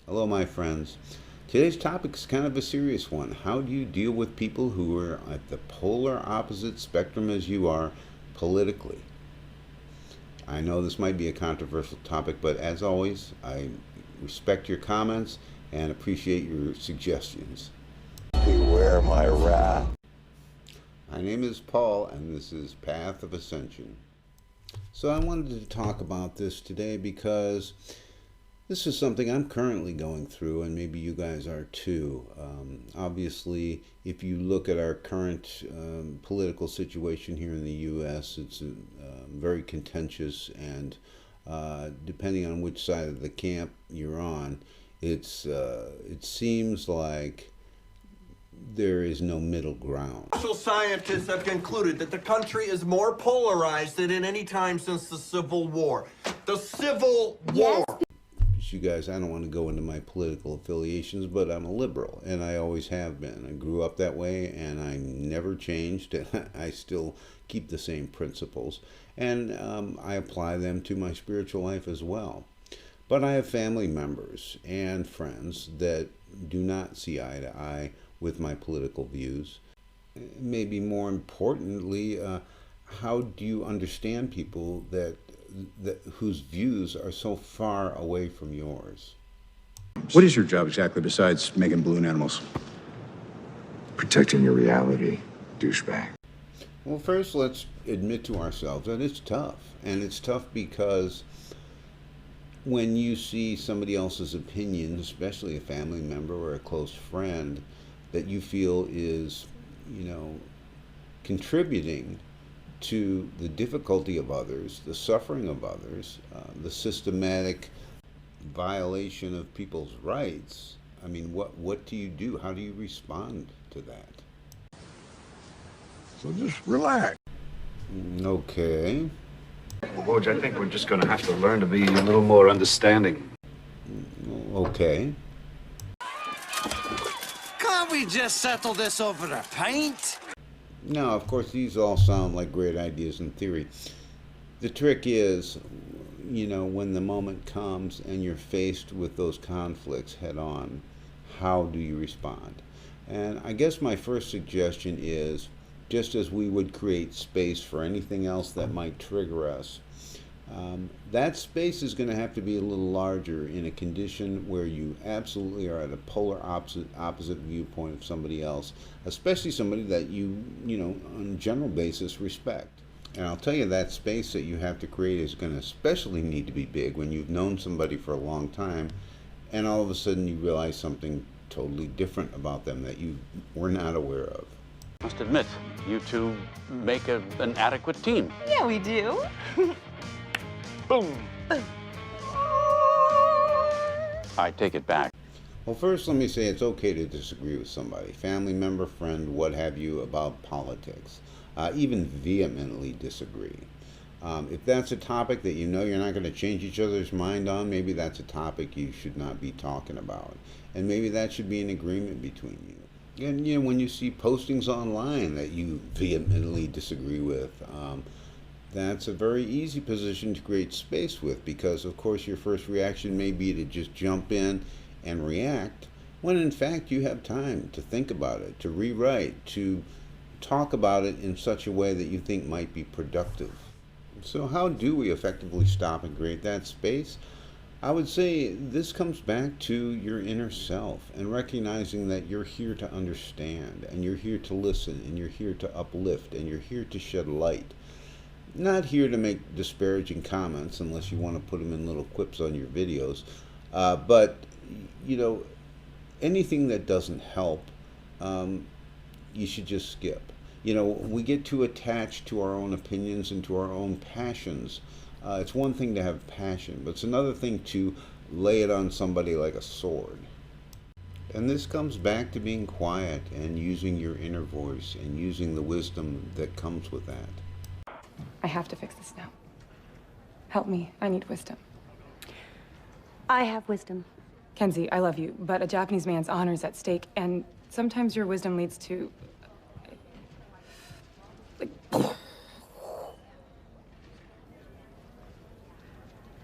Hello, my friends. Today's topic is kind of a serious one. How do you deal with people who are at the polar opposite spectrum as you are politically? I know this might be a controversial topic, but as always, I respect your comments and appreciate your suggestions. Beware my wrath. My name is Paul, and this is Path of Ascension. So, I wanted to talk about this today because this is something I'm currently going through, and maybe you guys are too. Obviously, if you look at our current political situation here in the U.S., it's very contentious, and depending on which side of the camp you're on, it seems like there is no middle ground. Social scientists have concluded that the country is more polarized than at any time since the Civil War. The Civil War! You guys, I don't want to go into my political affiliations, but I'm a liberal, and I always have been. I grew up that way, and I never changed. I still keep the same principles, and I apply them to my spiritual life as well. But I have family members and friends that do not see eye to eye with my political views. Maybe more importantly, how do you understand people that whose views are so far away from yours? What is your job exactly besides making balloon animals? Protecting your reality, douchebag. Well, first, let's admit to ourselves that it's tough. And it's tough because when you see somebody else's opinion, especially a family member or a close friend, that you feel is, contributing to the difficulty of others, the suffering of others, the systematic violation of people's rights. I mean, what do you do? How do you respond to that? So just relax. Okay. Well, Woj, I think we're just going to have to learn to be a little more understanding. Okay. Can't we just settle this over a pint? Now, of course, these all sound like great ideas in theory. The trick is, when the moment comes and you're faced with those conflicts head on, how do you respond? And I guess my first suggestion is, just as we would create space for anything else that might trigger us, that space is going to have to be a little larger in a condition where you absolutely are at a polar opposite viewpoint of somebody else, especially somebody that you on a general basis respect. And I'll tell you, that space that you have to create is going to especially need to be big when you've known somebody for a long time and all of a sudden you realize something totally different about them that you were not aware of. Must admit, you two make an adequate team. Yeah, we do. Boom. I take it back. Well, first, let me say it's okay to disagree with somebody, family member, friend, what have you, about politics. Even vehemently disagree. If that's a topic that you're not going to change each other's mind on, maybe that's a topic you should not be talking about. And maybe that should be an agreement between you. And, when you see postings online that you vehemently disagree with, that's a very easy position to create space with, because of course your first reaction may be to just jump in and react, when in fact you have time to think about it, to rewrite, to talk about it in such a way that you think might be productive. So how do we effectively stop and create that space? I would say this comes back to your inner self and recognizing that you're here to understand, and you're here to listen, and you're here to uplift, and you're here to shed light. Not here to make disparaging comments unless you want to put them in little quips on your videos. But, anything that doesn't help, you should just skip. We get too attached to our own opinions and to our own passions. It's one thing to have passion, but it's another thing to lay it on somebody like a sword. And this comes back to being quiet and using your inner voice and using the wisdom that comes with that. I have to fix this now. Help me. I need wisdom. I have wisdom. Kenzie, I love you, but a Japanese man's honor is at stake, and sometimes your wisdom leads to...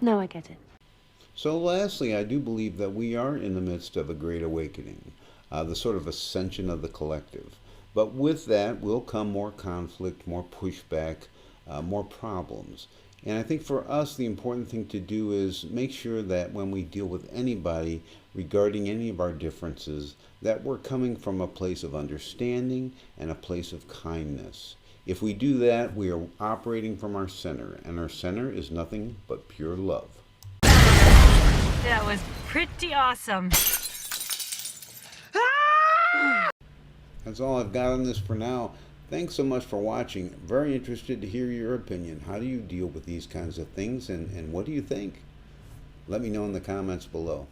No, I get it. So lastly, I do believe that we are in the midst of a great awakening, the sort of ascension of the collective. But with that will come more conflict, more pushback, more problems. And I think for us, the important thing to do is make sure that when we deal with anybody regarding any of our differences, that we're coming from a place of understanding and a place of kindness. If we do that, we are operating from our center, and our center is nothing but pure love. That was pretty awesome. That's all I've got on this for now. Thanks so much for watching. Very interested to hear your opinion. How do you deal with these kinds of things, and what do you think? Let me know in the comments below.